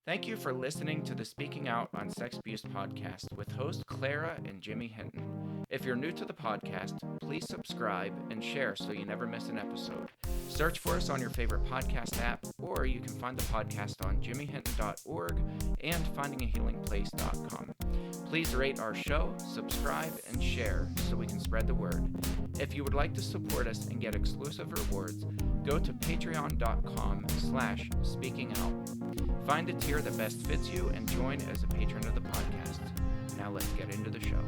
Thank you for listening to the Speaking Out on Sex Abuse podcast with host Clara and Jimmy Hinton. If you're new to the podcast, please subscribe and share so you never miss an episode. Search for us on your favorite podcast app, or you can find the podcast on jimmyhinton.org and findingahealingplace.com. Please rate our show, subscribe, and share so we can spread the word. If you would like to support us and get exclusive rewards, go to patreon.com/speakingout. Find a tier that best fits you and join as a patron of the podcast. Now let's get into the show.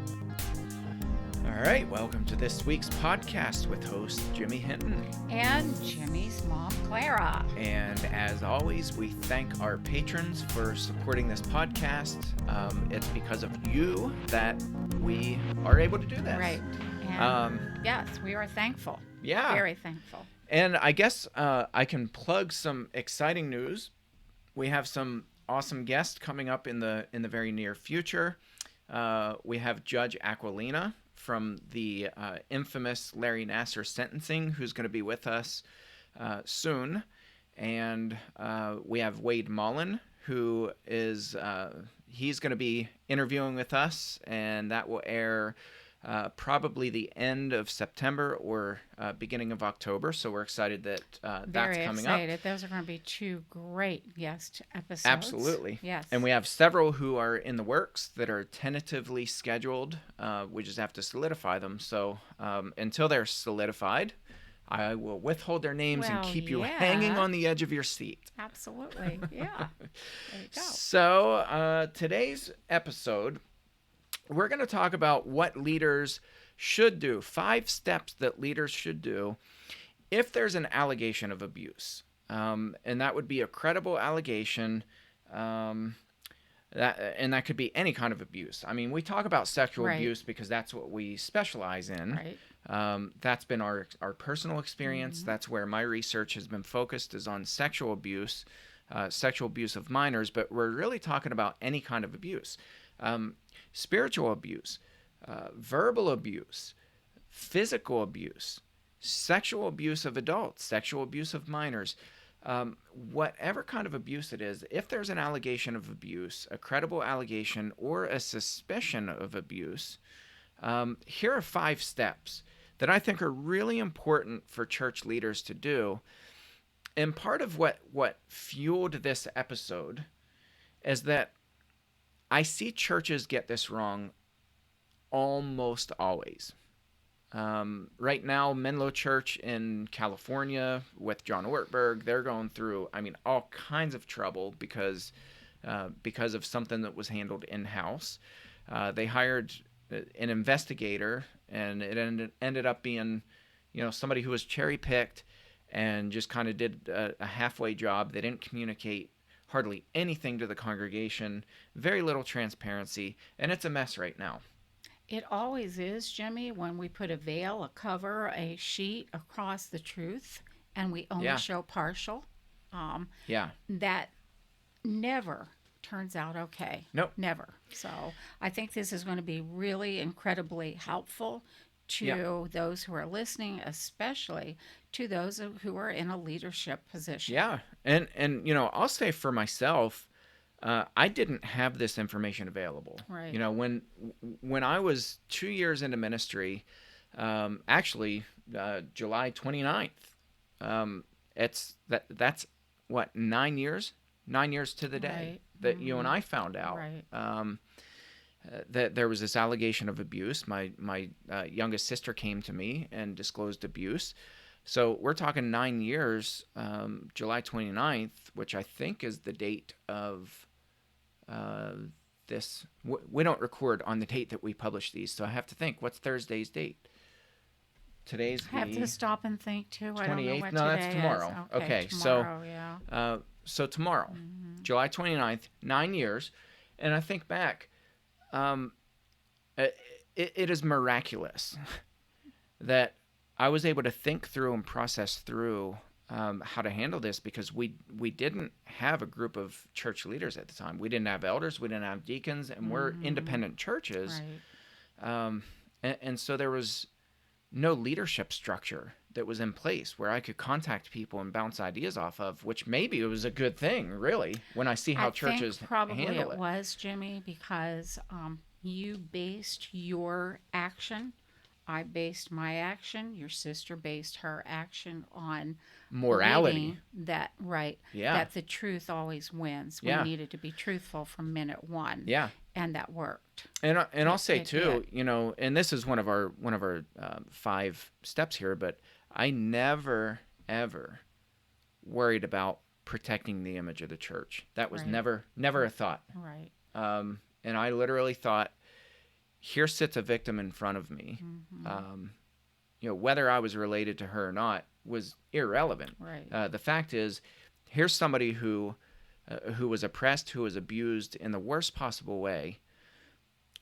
All right, welcome to this week's podcast with host Jimmy Hinton. And Jimmy's mom, Clara. And as always, we thank our patrons for supporting this podcast. It's because of you that we are able to do this. Right. And yes, we are thankful. Yeah. Very thankful. And I guess I can plug some exciting news. We have some awesome guests coming up in the very near future. We have Judge Aquilina from the infamous Larry Nassar sentencing, who's going to be with us soon. And we have Wade Mullen, who is he's going to be interviewing with us, and that will air probably the end of September or beginning of October. So we're excited that that's coming up. Very excited. Those are going to be two great guest episodes. Absolutely. Yes. And we have several who are in the works that are tentatively scheduled. We just have to solidify them. So until they're solidified, I will withhold their names and keep you hanging on the edge of your seat. Absolutely. Yeah. There you go. So today's episode, we're going to talk about what leaders should do, 5 steps that leaders should do if there's an allegation of abuse. And that would be a credible allegation, that could be any kind of abuse. I mean, we talk about sexual abuse because that's what we specialize in. Right. That's been our personal experience. Mm-hmm. That's where my research has been focused, is on sexual abuse of minors, but we're really talking about any kind of abuse. Spiritual abuse, verbal abuse, physical abuse, sexual abuse of adults, sexual abuse of minors, whatever kind of abuse it is. If there's an allegation of abuse, a credible allegation, or a suspicion of abuse, here are 5 steps that I think are really important for church leaders to do. And part of what fueled this episode is that I see churches get this wrong almost always. Right now, Menlo Church in California with John Ortberg, they're going through, all kinds of trouble because of something that was handled in-house. They hired an investigator, and it ended up being, somebody who was cherry-picked and just kind of did a halfway job. They didn't communicate hardly anything to the congregation, very little transparency, and it's a mess right now. It always is, Jimmy, when we put a veil, a cover, a sheet across the truth, and we only show partial. That never turns out okay. Nope. Never. So I think this is going to be really incredibly helpful to those who are listening, especially to those who are in a leadership position. Yeah. And I'll say for myself, I didn't have this information available. Right. When I was 2 years into ministry, actually, July 29th, that's what, 9 years? 9 years to the day that you and I found out. Right. That there was this allegation of abuse. My youngest sister came to me and disclosed abuse. So we're talking 9 years, July 29th, which I think is the date of this. We don't record on the date that we publish these, so I have to think, what's Thursday's date? Today's I have to stop and think, too. 28th? I don't know what No, that's today tomorrow. is. Okay, tomorrow, so tomorrow, July 29th, 9 years. And I think back, it is miraculous that I was able to think through and process through how to handle this, because we didn't have a group of church leaders at the time. We didn't have elders, we didn't have deacons, and we're independent churches. Right. And so there was no leadership structure. that was in place where I could contact people and bounce ideas off of, which maybe it was a good thing, really, when I see how I think churches probably handle it it. was, Jimmy, because you based your action. I based my action. Your sister based her action on Morality. believing that, right, Yeah. that the truth always wins. We Yeah. needed to be truthful from minute one, Yeah. and that worked. And I'll say It did. too, and this is one of our 5 steps here, but I never ever worried about protecting the image of the church. That was Right, never a thought. right. And I literally thought, here sits a victim in front of me. Mm-hmm. Um, whether I was related to her or not was irrelevant. Right. The fact is, here's somebody who was oppressed, who was abused in the worst possible way.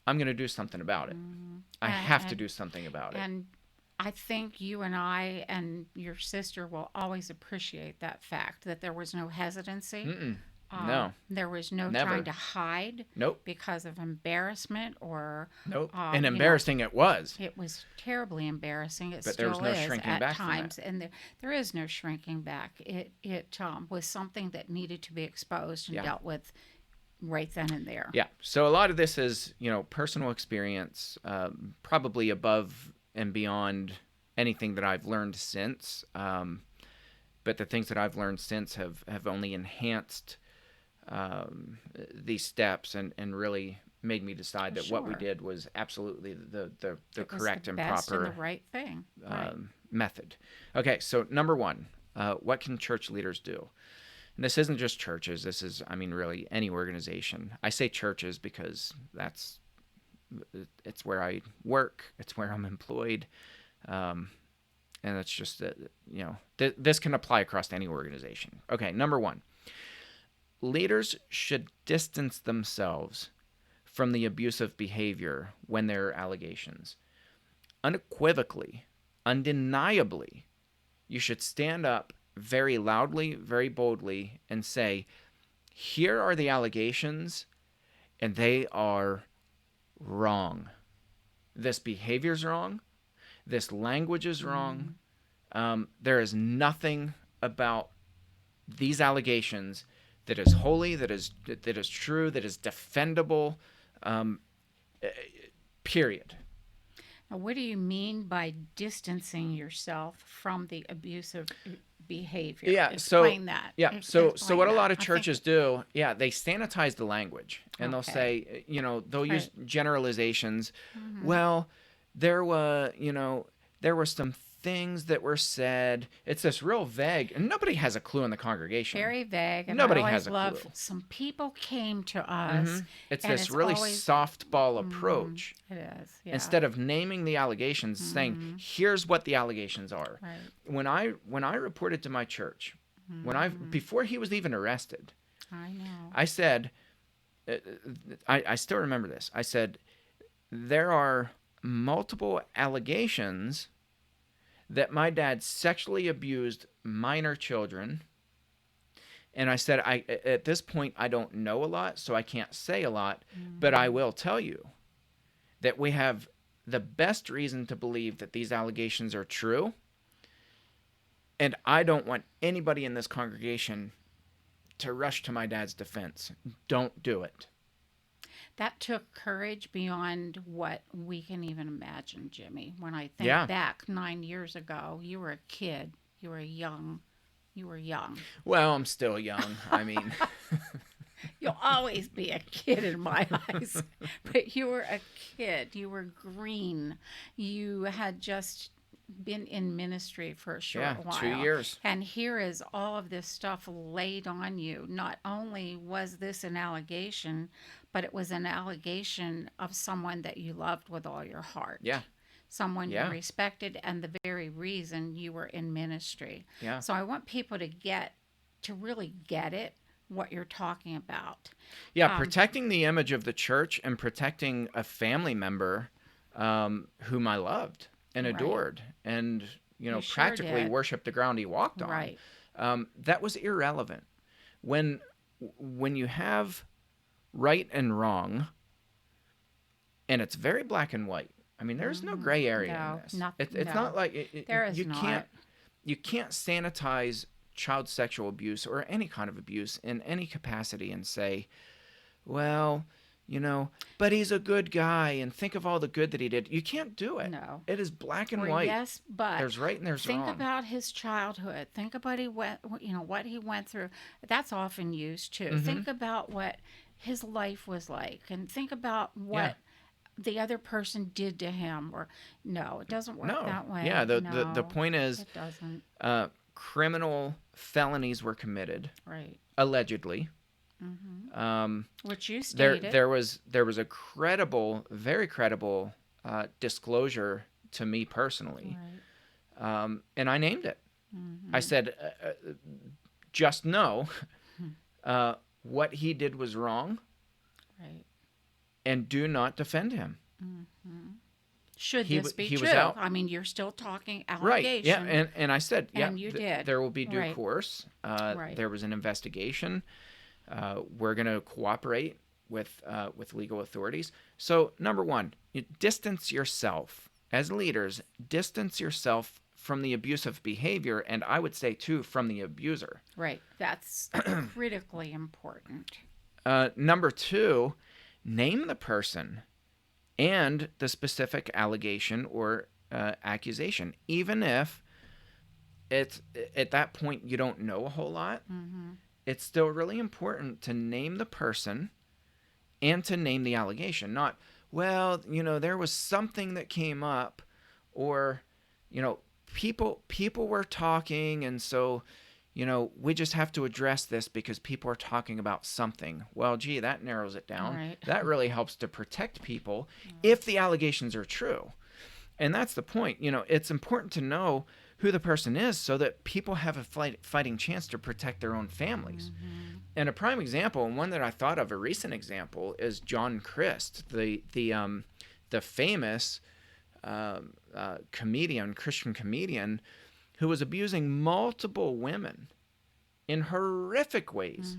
I'm going to do something about it. Mm-hmm. I And, have to and do something about it. and I think you and I and your sister will always appreciate that fact that there was no hesitancy. Mm-mm. No, There was no trying never. to hide Nope. because of embarrassment or, Nope. And you know, embarrassing it was. it was terribly embarrassing. It But there was still no is shrinking at back from it. times, and there is no shrinking back. It was something that needed to be exposed and Yeah. dealt with right then and there. Yeah. So a lot of this is, personal experience, probably above and beyond anything that I've learned since. But the things that I've learned since have only enhanced these steps and really made me decide that what we Sure. did was absolutely the It was correct the and best proper and the right thing. Right. method. Okay, so number 1, what can church leaders do? And this isn't just churches. This is, really any organization. I say churches because it's where I work. It's where I'm employed. And it's just that, this can apply across any organization. Okay, number 1. Leaders should distance themselves from the abusive behavior when there are allegations. Unequivocally, undeniably, you should stand up very loudly, very boldly, and say, here are the allegations, and they are wrong. This behavior is wrong. This language is wrong. There is nothing about these allegations that is holy, that is true, that is defendable, period. Now, what do you mean by distancing yourself from the abusive behavior? Yeah, Explain that. So Explain what a that. lot of I think- churches do, they sanitize the language, and they'll Okay. say, they'll use Right. generalizations. Well, there were some things that were said. It's this real vague, and nobody has a clue in the congregation. Very vague. And Nobody I always has a love clue. some people came to us. It's and this really always, softball approach. It is. Yeah. Instead of naming the allegations, saying, here's what the allegations are. Right. When I reported to my church, before he was even arrested, I know. I said, I still remember this. I said, there are multiple allegations that my dad sexually abused minor children. And I said, at this point, I don't know a lot, so I can't say a lot, but I will tell you that we have the best reason to believe that these allegations are true. And I don't want anybody in this congregation to rush to my dad's defense. Don't do it. That took courage beyond what we can even imagine, Jimmy. When I think Yeah. back 9 years ago, you were a kid. You were young. You were young. Well, I'm still young. I mean, You'll always be a kid in my eyes. But you were a kid. You were green. You had just been in ministry for a short while. 2 years. And here is all of this stuff laid on you. Not only was this an allegation, but it was an allegation of someone that you loved with all your heart. Yeah. Someone Yeah. you respected, and the very reason you were in ministry. Yeah. So I want people to really get it, what you're talking about. Yeah, protecting the image of the church and protecting a family member whom I loved and Right. adored and, You sure practically did. worshiped the ground he walked on. Right. That was irrelevant. When you have right and wrong, and it's very black and white. I mean, there's no gray area No, in this. not- It's no. not like There is you not. can't you can't sanitize child sexual abuse or any kind of abuse in any capacity and say, well, but he's a good guy and think of all the good that he did. You can't do it. No. It is black and Or white. yes, but there's right and there's think wrong. about his childhood. Think about what he went through. That's often used too. Think about what his life was like, and think about what the other person did to him. Or no, it doesn't work that way. Yeah, the No, point is, it doesn't. criminal felonies were committed, Right. allegedly. Which you stated. There was a very credible disclosure to me personally, Right. and I named it. I said, just know what he did was wrong, Right. and do not defend him. Should He this be he true? was out. I mean, you're still talking Right. allegation. Yeah. And I said, And you did. there will be due Right. course. Right. There was an investigation. We're going to cooperate with legal authorities. So, number one, you distance yourself. As leaders, distance yourself from the abusive behavior, and I would say, too, from the abuser. Right. That's critically important. Number two, name the person and the specific allegation or accusation, even if it's at that point you don't know a whole lot. It's still really important to name the person and to name the allegation. Not, well, there was something that came up, or people were talking, and so we just have to address this because people are talking about something. Well, gee, that narrows it down. Right. That really helps to protect people if the allegations are true. And that's the point. It's important to know who the person is so that people have a fighting chance to protect their own families. And a prime example, and one that I thought of, a recent example, is John Christ, the famous Christian comedian, who was abusing multiple women in horrific ways,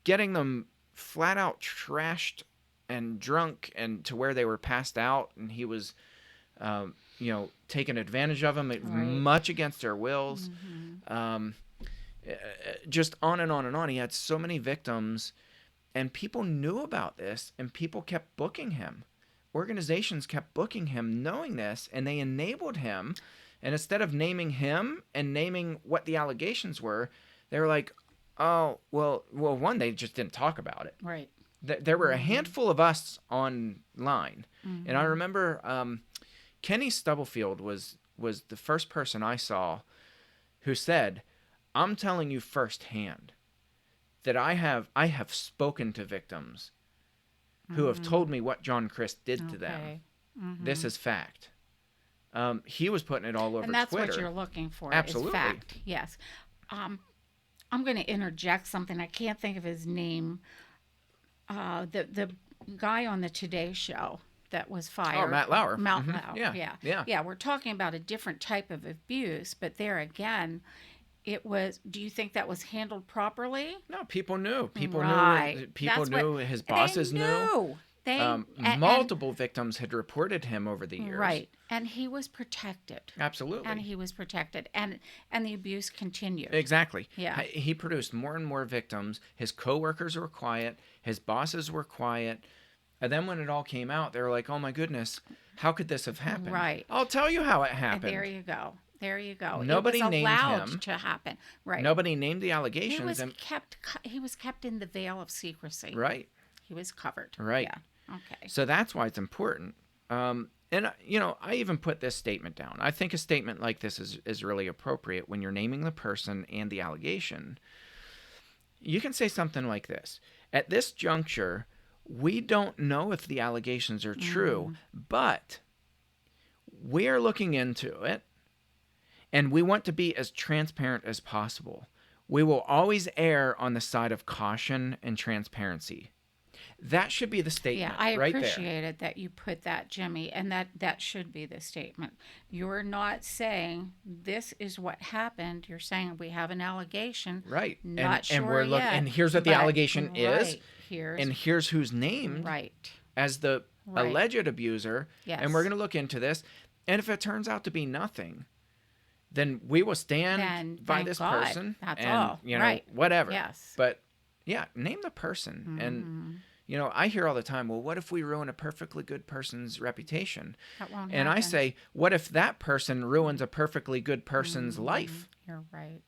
getting them flat out trashed and drunk and to where they were passed out, and he was taking advantage of them, much against their wills. Just on and on and on. He had so many victims, and people knew about this, and people kept booking him. Organizations kept booking him knowing this, and they enabled him. And instead of naming him and naming what the allegations were, they were like, oh, well, one, they just didn't talk about it. Right. There were a handful of us online. And I remember Kenny Stubblefield was the first person I saw who said, I'm telling you firsthand that I have spoken to victims who have told me what John Christ did to them. This is fact. He was putting it all over Twitter. And that's what you're looking for. Absolutely. Is fact. Yes. I'm going to interject something. I can't think of his name. The guy on the Today Show that was fired. Oh, Matt Lauer. Matt Lauer. Yeah. Yeah. We're talking about a different type of abuse, but there again, it was. Do you think that was handled properly? No, people knew. People Right. knew. People That's knew. His bosses they knew. They Multiple victims had reported him over the years. Right, and he was protected. Absolutely. And he was protected, and the abuse continued. Exactly. Yeah. He produced more and more victims. His coworkers were quiet. His bosses were quiet. And then when it all came out, they were like, "Oh my goodness, how could this have happened?" Right. I'll tell you how it And happened. there you go. There you go. Nobody it was named allowed him. to happen. Right. Nobody named the allegations. He was kept in the veil of secrecy. Right. He was covered. Right. Yeah. Okay. So that's why it's important. And, I even put this statement down. I think a statement like this is really appropriate when you're naming the person and the allegation. You can say something like this. At this juncture, we don't know if the allegations are true, but we are looking into it, and we want to be as transparent as possible. We will always err on the side of caution and transparency. That should be the statement. Yeah, I right appreciated that you put that, Jimmy, and that should be the statement. You're not saying this is what happened. You're saying we have an allegation. Right. Not sure and we're yet. And here's what the but- allegation is. Here's, And here's who's named right. as the Right. alleged abuser. Yes. And we're going to look into this. And if it turns out to be nothing, then we will stand then by thank this God. person That's and, all. you know, Right. whatever. Yes. But yeah, name the person. And, you know, I hear all the time, well, what if we ruin a perfectly good person's reputation? That won't And I happen. say, what if that person ruins a perfectly good person's life? You're right.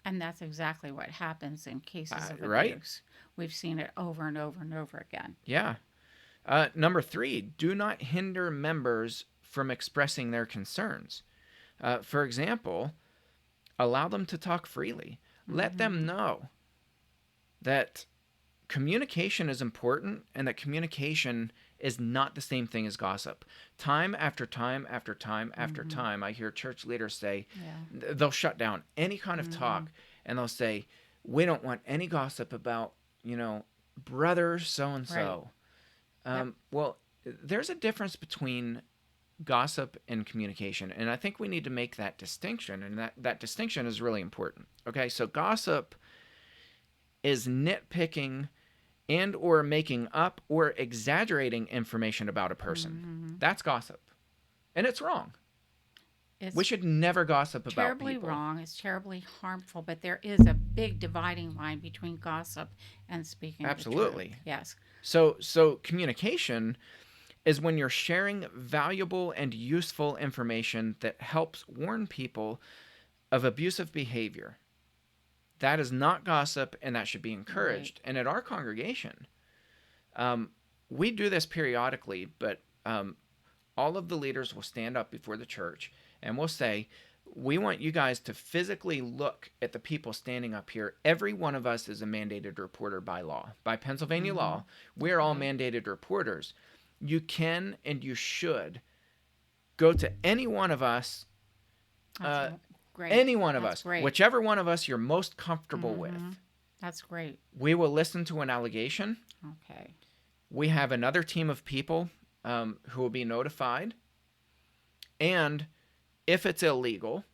And that's exactly what happens in cases of Right? abuse. We've seen it over and over and over again. Yeah. Number 3, do not hinder members from expressing their concerns. For example, allow them to talk freely. Let them know that communication is important and that communication is not the same thing as gossip. Time after time after time after time, I hear church leaders say, they'll shut down any kind of talk and they'll say, we don't want any gossip about, you know, brother so-and-so. Well, there's a difference between gossip and communication, and I think we need to make that distinction, and that distinction is really important. Okay, so gossip is nitpicking and or making up or exaggerating information about a person. That's gossip, and it's wrong. We should never gossip about people. Terribly wrong. It's terribly harmful, but there is a big dividing line between gossip and speaking Absolutely. the truth. Yes. So communication is when you're sharing valuable and useful information that helps warn people of abusive behavior. That is not gossip, and that should be encouraged. Right. And at our congregation, we do this periodically, but all of the leaders will stand up before the church and we'll say, we want you guys to physically look at the people standing up here. Every one of us is a mandated reporter by law. By Pennsylvania law, we're all mandated reporters. You can and you should go to any one of us, any one of us, whichever one of us you're most comfortable with. That's great. We will listen to an allegation. Okay. We have another team of people who will be notified. And if it's illegal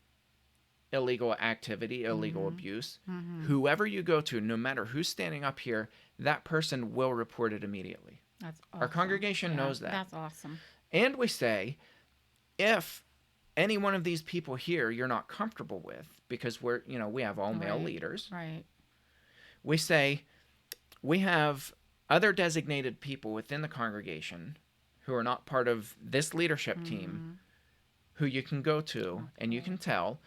activity, illegal abuse, whoever you go to, no matter who's standing up here, that person will report it immediately. That's awesome. Our congregation knows that. That's awesome. And we say, if any one of these people here you're not comfortable with, because we have all male leaders. Right. We say, we have other designated people within the congregation who are not part of this leadership team who you can go to and you can tell,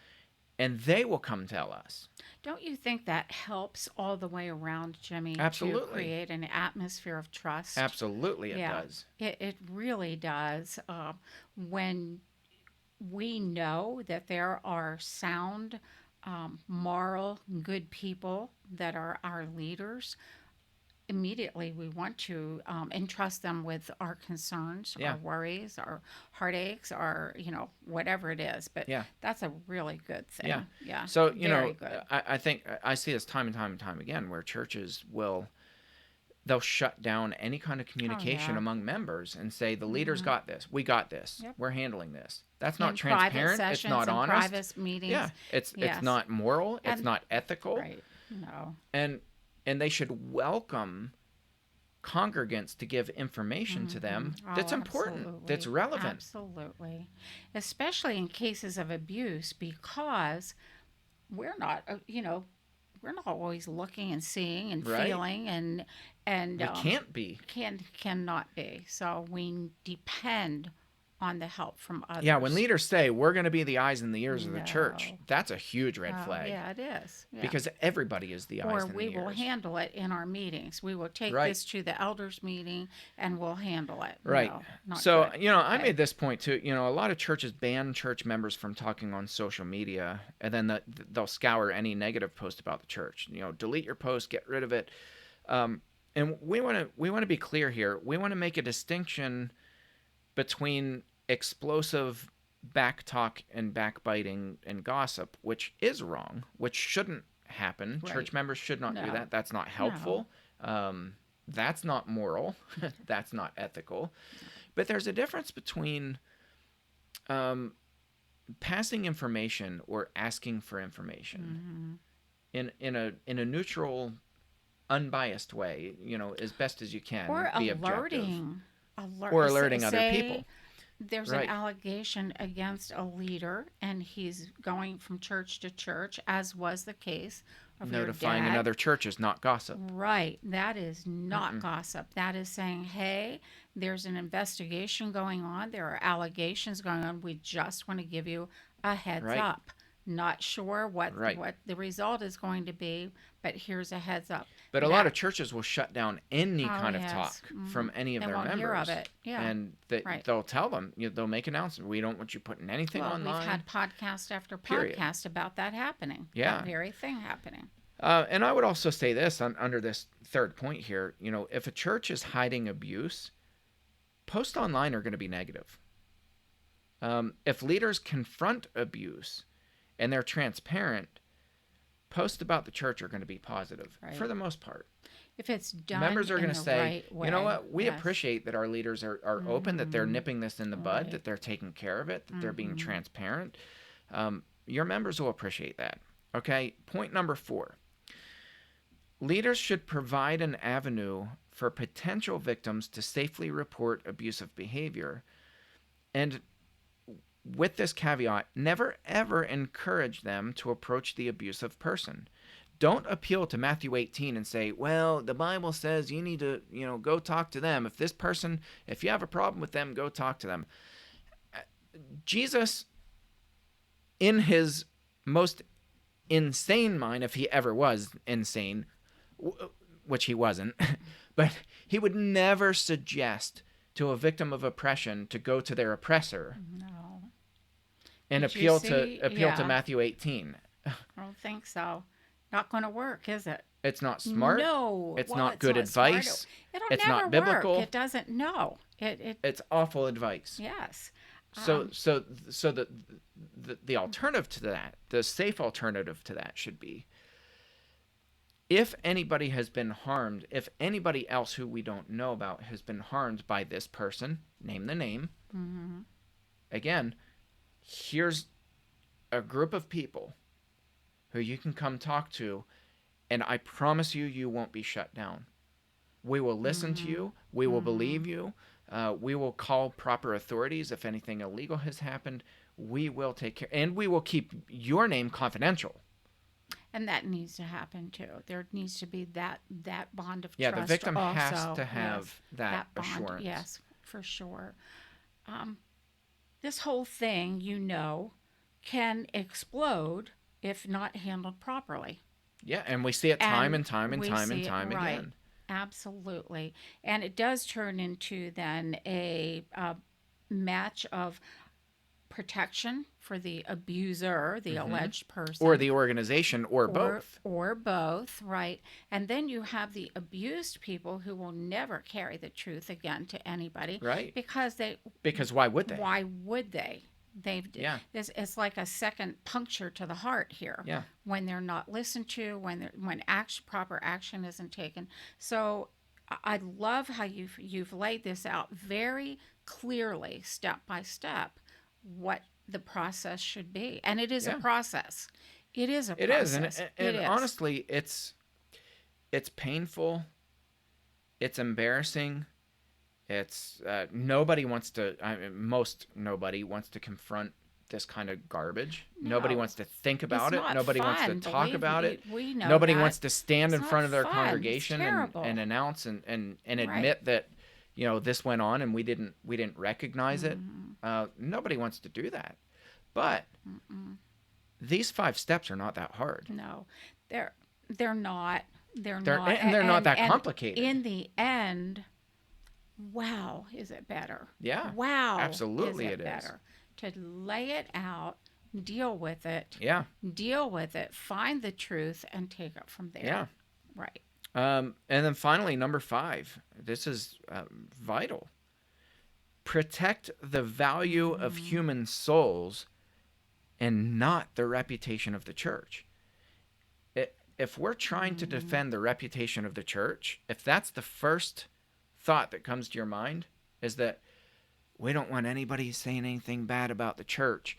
and they will come tell us. Don't you think that helps all the way around, Jimmy? Absolutely. To create an atmosphere of trust? Absolutely, it does. It really does. When we know that there are sound, moral, good people that are our leaders, immediately we want to entrust them with our concerns, our worries, our heartaches, our, whatever it is. But that's a really good thing. Yeah. So, I think I see this time and time and time again where churches they'll shut down any kind of communication among members and say, the leaders got this. We got this. Yep. We're handling this. That's not transparent. It's not honest. Private meetings. Yeah. It's not moral. It's not ethical. Right. No. And they should welcome congregants to give information to them that's important, absolutely. That's relevant. Absolutely. Especially in cases of abuse, because we're not, we're not always looking and seeing and feeling and we can't be. Cannot be. So we depend on the help from others. Yeah, when leaders say we're going to be the eyes and the ears of the church, that's a huge red flag. Yeah, it is. Yeah. Because everybody is the eyes and the ears. Or we will handle it in our meetings. We will take this to the elders meeting and we'll handle it. Right. So, I made this point too. A lot of churches ban church members from talking on social media, and then they'll scour any negative post about the church. Delete your post, get rid of it. And we want to be clear here. We want to make a distinction between explosive backtalk and backbiting and gossip, which is wrong, which shouldn't happen. Right. Church members should not do that. That's not helpful. No. That's not moral. That's not ethical. But there's a difference between passing information or asking for information in a neutral, unbiased way, as best as you can. Or be alerting or alerting other say, people. there's an Right. allegation against a leader and he's going from church to church, as was the case of your Notifying dad. another church is not gossip. Right. That is not Mm-mm. gossip. That is saying, hey, there's an investigation going on. There are allegations going on. We just want to give you a heads Right. up. Not sure Right. what the result is going to be, but here's a heads up. But a lot That, of churches will shut down any oh, kind of yes. talk from any of They their won't hear of members. it. Yeah. And Right. they'll tell them, they'll make announcements. We don't want you putting anything Well, we've online, had podcast after period. podcast about that happening, that Yeah. very thing happening. And I would also say this under this third point here. If a church is hiding abuse, posts online are going to be negative. If leaders confront abuse and they're transparent, posts about the church are going to be positive for Right. the most part. If it's done Members are in going to the say, right way. you know what, we Yes. appreciate that our leaders are open, that they're nipping this in the bud, Right. that they're taking care of it, that they're being transparent. Your members will appreciate that. Okay, point number 4. Leaders should provide an avenue for potential victims to safely report abusive behavior. And with this caveat, never ever encourage them to approach the abusive person. Don't appeal to Matthew 18 and say, well, the Bible says you need to, go talk to them. If you have a problem with them, go talk to them. Jesus, in his most insane mind, if he ever was insane, which he wasn't, but he would never suggest to a victim of oppression to go to their oppressor No. and Did you appeal see? to Yeah. Matthew 18. I don't think so. Not going to work, is it? It's not smart. No. It's Well, not it's good not smart. advice. It'll It's never not biblical. work. It doesn't. No. It's awful advice. Yes. So the alternative to that, the safe alternative to that should be, if anybody has been harmed, if anybody else who we don't know about has been harmed by this person, name the name. Mm-hmm. Again, here's a group of people who you can come talk to, and I promise you, you won't be shut down. We will listen to you. We will believe you. We will call proper authorities if anything illegal has happened. We will take care, and we will keep your name confidential. And that needs to happen too. There needs to be that bond of Yeah, trust. the victim also. has to have Yes, that bond. assurance. Yes, for sure. This whole thing, can explode if not handled properly. Yeah, and we see it time And and time and we time see and it, time right. again. Absolutely. And it does turn into then a match of protection for the abuser, the alleged person. Or the organization, or both. Or both, right? And then you have the abused people who will never carry the truth again to anybody. Right. Because Because why would they? why would they? Yeah. It's like a second puncture to the heart here. Yeah. When they're not listened to, when proper action isn't taken. So I love how you've laid this out very clearly, step by step, what the process should be, and it is a Yeah. process. It is a It is, process. and It is. honestly, it's painful. It's embarrassing. It's nobody wants to. Most nobody wants to confront this kind of garbage. Nobody No. wants to think about It's it. not Nobody wants to fun, talk believe about me. it. We know Nobody that. wants to stand It's in not front of their fun. It's congregation terrible. and announce and Right. admit that this went on and we didn't recognize it. Nobody wants to do that. But these 5 steps are not that hard. No, they're not. They're They're not, and they're not that and complicated. in the end, wow, is it better? Yeah, Wow, absolutely is it it is. better to lay it out, deal with it, Yeah. find the truth, and take it from there. Yeah. Right. And then finally, number 5. This is vital. Protect the value of human souls and not the reputation of the church. If we're trying to defend the reputation of the church, if that's the first thought that comes to your mind, is that we don't want anybody saying anything bad about the church,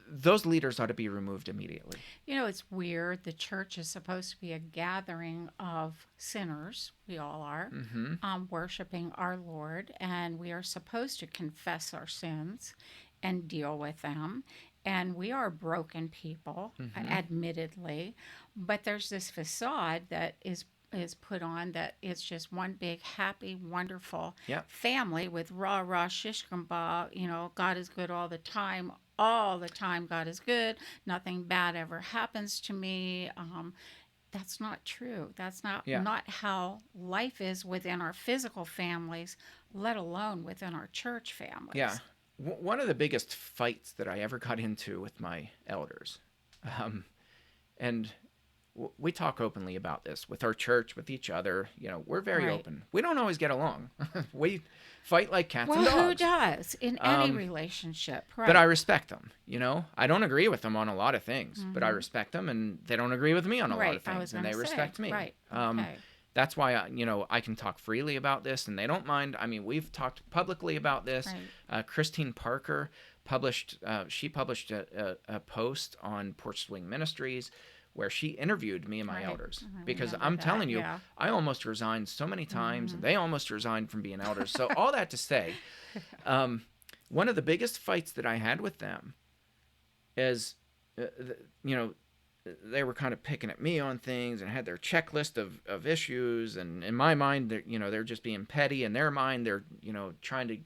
those leaders ought to be removed immediately. You know, it's weird. The church is supposed to be a gathering of sinners. We all are, Mm-hmm. worshiping our Lord, and we are supposed to confess our sins and deal with them. And we are broken people, Mm-hmm. admittedly, but there's this facade that is put on that it's just one big happy wonderful Yep. family with rah rah shishkamba, God is good all the time God is good, nothing bad ever happens to me. That's not true. That's not Yeah. not how life is within our physical families, let alone within our church Yeah. families. One of the biggest fights that I ever got into with my elders, um, and we talk openly about this with our church, with each other. We're very Right. open. We don't always get along. We fight like cats and Well, who dogs. does in any Um, relationship? but I Right. respect them. I don't agree with them on a lot of things, but I Mm-hmm. respect them, and they don't agree with me on a lot Right. of I was things, and going to they say. respect me. Right. Okay. That's why I can talk freely about this, and they don't mind. I mean, we've talked publicly about this. Right. Christine Parker she published a post on Porch Swing Ministries where she interviewed me and my Right. elders, I because remember I'm that. telling you, Yeah. I almost resigned so many times, Mm-hmm. and they almost resigned from being elders. So all that to say, um, one of the biggest fights that I had with them is, you know, they were kind of picking at me on things and had their checklist of issues, and in my mind they're just being petty. In their mind, they're trying to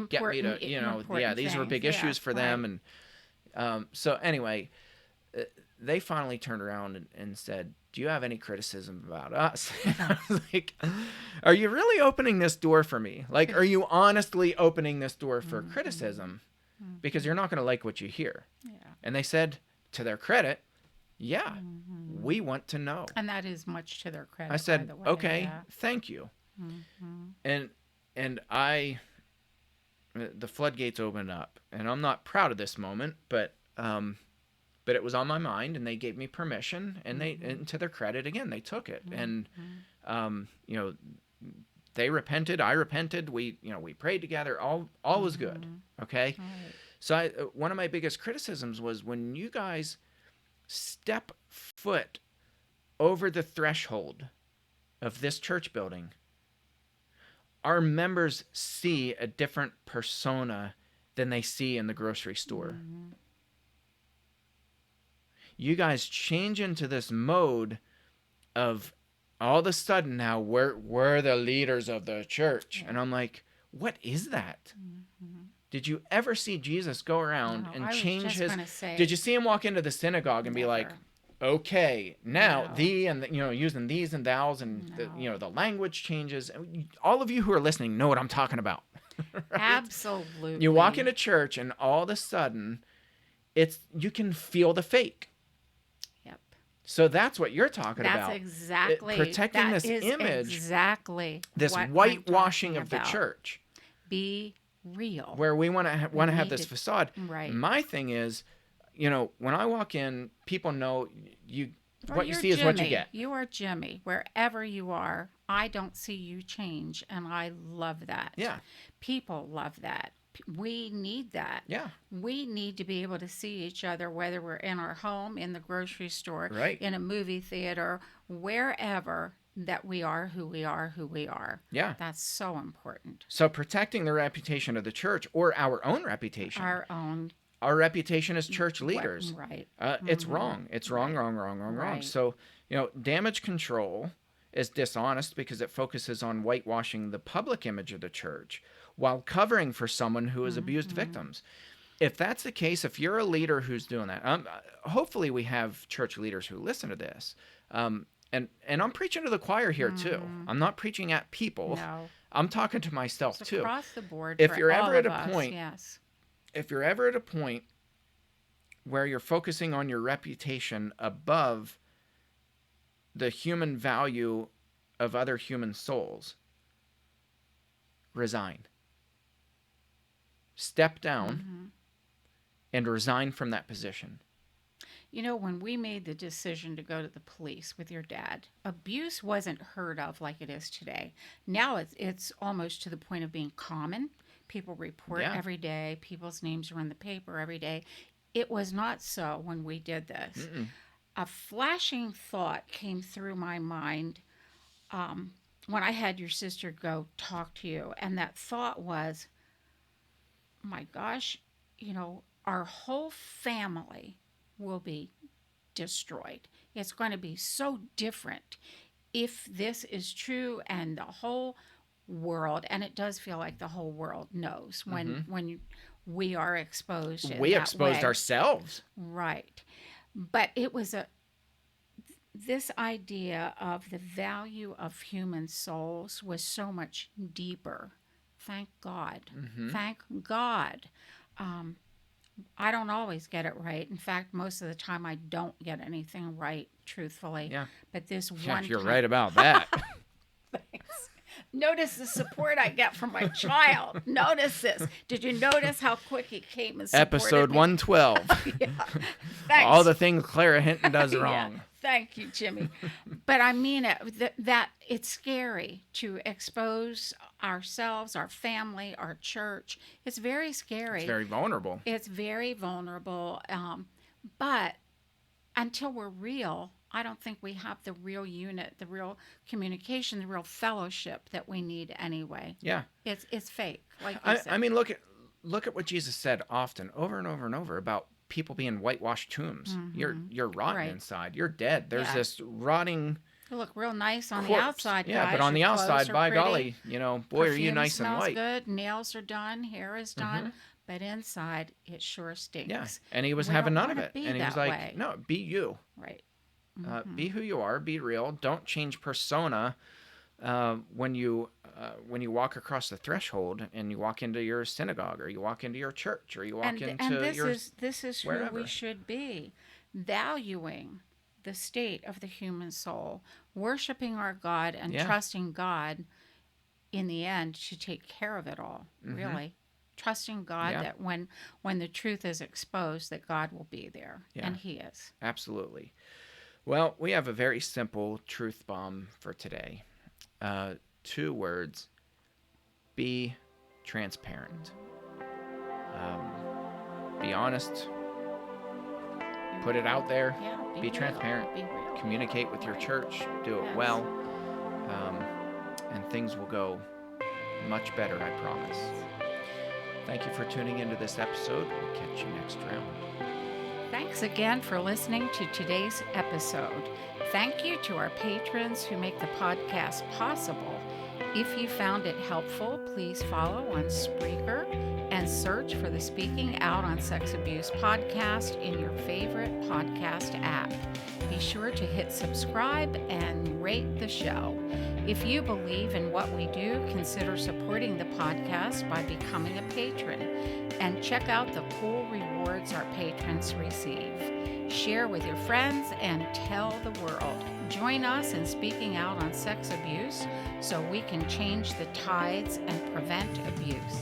get me to, yeah, Important these were things. big Yeah. issues for them. Right. And so anyway, uh, they finally turned around and said, do you have any criticism about us? And I was like, are you really opening this door for me? Like, are you honestly opening this door for Mm-hmm. criticism? Because Mm-hmm. you're not going to like what you hear. Yeah. And they said, to their credit, yeah, Mm-hmm. we want to know. And that is much to their I credit, by said, the way. okay, Yeah. thank you. Mm-hmm. And and I the floodgates opened up, and I'm not proud of this moment, but it was on my mind, and they gave me permission, and Mm-hmm. and to their credit, again, they took it, and Mm-hmm. um, you know, they repented, I repented, we prayed together, all was good, Mm-hmm. okay. Right. So one of my biggest criticisms was when you guys step foot over the threshold of this church building, our members see a different persona than they see in the grocery store. Mm-hmm. You guys change into this mode of, all of a sudden now we're the leaders of the church. Yeah. And I'm like, what is that? Mm-hmm. Did you ever see Jesus go around No, and I was change just his? going to say, Did you see him walk into the synagogue and be like, never. okay, now No. thee, and using these and thous, and No. the language changes. All of you who are listening know what I'm talking about. Right? Absolutely. You walk into church and all of a sudden you can feel the fake. Yep. So that's what you're talking That's about. exactly. Protecting That this is image, exactly this what I'm whitewashing talking of the about. church, Be real. where we want to have need this to- facade. Right. My thing is, when I walk in, people know you. Or What you you're see is what you Jimmy. get. You are Jimmy. Wherever you are, I don't see you change, and I love that. Yeah. People love that. We need that. Yeah. We need to be able to see each other, whether we're in our home, in the grocery store, Right. in a movie theater, wherever, that we are who we are, who we are. Yeah. That's so important. So protecting the reputation of the church, or our own reputation. Our own. Our reputation as church leaders. Right. It's wrong. It's wrong, Right. wrong. Right. So, damage control is dishonest because it focuses on whitewashing the public image of the church while covering for someone who has abused victims. If that's the case, if you're a leader who's doing that, hopefully we have church leaders who listen to this. And I'm preaching to the choir here too. I'm not preaching at people. No. I'm talking to myself It's too. across the board. If for you're all ever at of a us, point- yes. If you're ever at a point where you're focusing on your reputation above the human value of other human souls, resign. Step down and resign from that position. When we made the decision to go to the police with your dad, abuse wasn't heard of like it is today. Now it's almost to the point of being common. People report Yeah. every day. People's names are in the paper every day. It was not so when we did this. Mm-mm. A flashing thought came through my mind when I had your sister go talk to you. And that thought was, my gosh, our whole family will be destroyed. It's going to be so different if this is true, and the whole world, and it does feel like the whole world knows when we are exposed in We that exposed way. ourselves. Right. But it was this idea of the value of human souls was so much deeper. Thank God. Thank God. I don't always get it right. In fact, most of the time I don't get anything right, truthfully. Yeah. But this Yeah, one you're time, right about that. Thanks. Notice the support I get from my child. Notice this. Did you notice how quick he came and supported Episode me? 112. Yeah. Thanks. All the things Clara Hinton does wrong. Yeah. Thank you, Jimmy. But I mean it, that it's scary to expose ourselves, our family, our church. It's very scary. It's very vulnerable. It's very vulnerable. But until we're real, I don't think we have the real unit, the real communication, the real fellowship that we need anyway. Yeah. It's fake, like you said. I mean, look at what Jesus said often, over and over and over, about people being whitewashed tombs. You're rotten Right. inside. You're dead. There's Yeah. this rotting You look real nice on the corpse. outside, Yeah, guys. but on the Your clothes outside, are by pretty. golly, boy, are you Perfume nice and smells white. good. Nails are done. Hair is done. But inside, it sure stinks. Yeah, and he was We having don't none of wanna it. be And he was that like, way. no, be you. Right. Be who you are. Be real. Don't change persona when you walk across the threshold and you walk into your synagogue, or you walk into your church, or you walk into And this your is who wherever. we should be, valuing the state of the human soul, worshiping our God, and Yeah. trusting God in the end to take care of it all. Really, trusting God Yeah. that when the truth is exposed, that God will be there, Yeah. and He is. Absolutely. Well, we have a very simple truth bomb for today. 2 words: be transparent. Be honest. Put it out there. Yeah, Be real. transparent. Be real. Communicate with your church. Do it Yes. well. And things will go much better, I promise. Thank you for tuning into this episode. We'll catch you next round. Thanks again for listening to today's episode. Thank you to our patrons who make the podcast possible. If you found it helpful, please follow on Spreaker and search for the Speaking Out on Sex Abuse podcast in your favorite podcast app. Be sure to hit subscribe and rate the show. If you believe in what we do, consider supporting the podcast by becoming a patron, and check out the cool rewards our patrons receive. Share with your friends and tell the world. Join us in speaking out on sex abuse so we can change the tides and prevent abuse.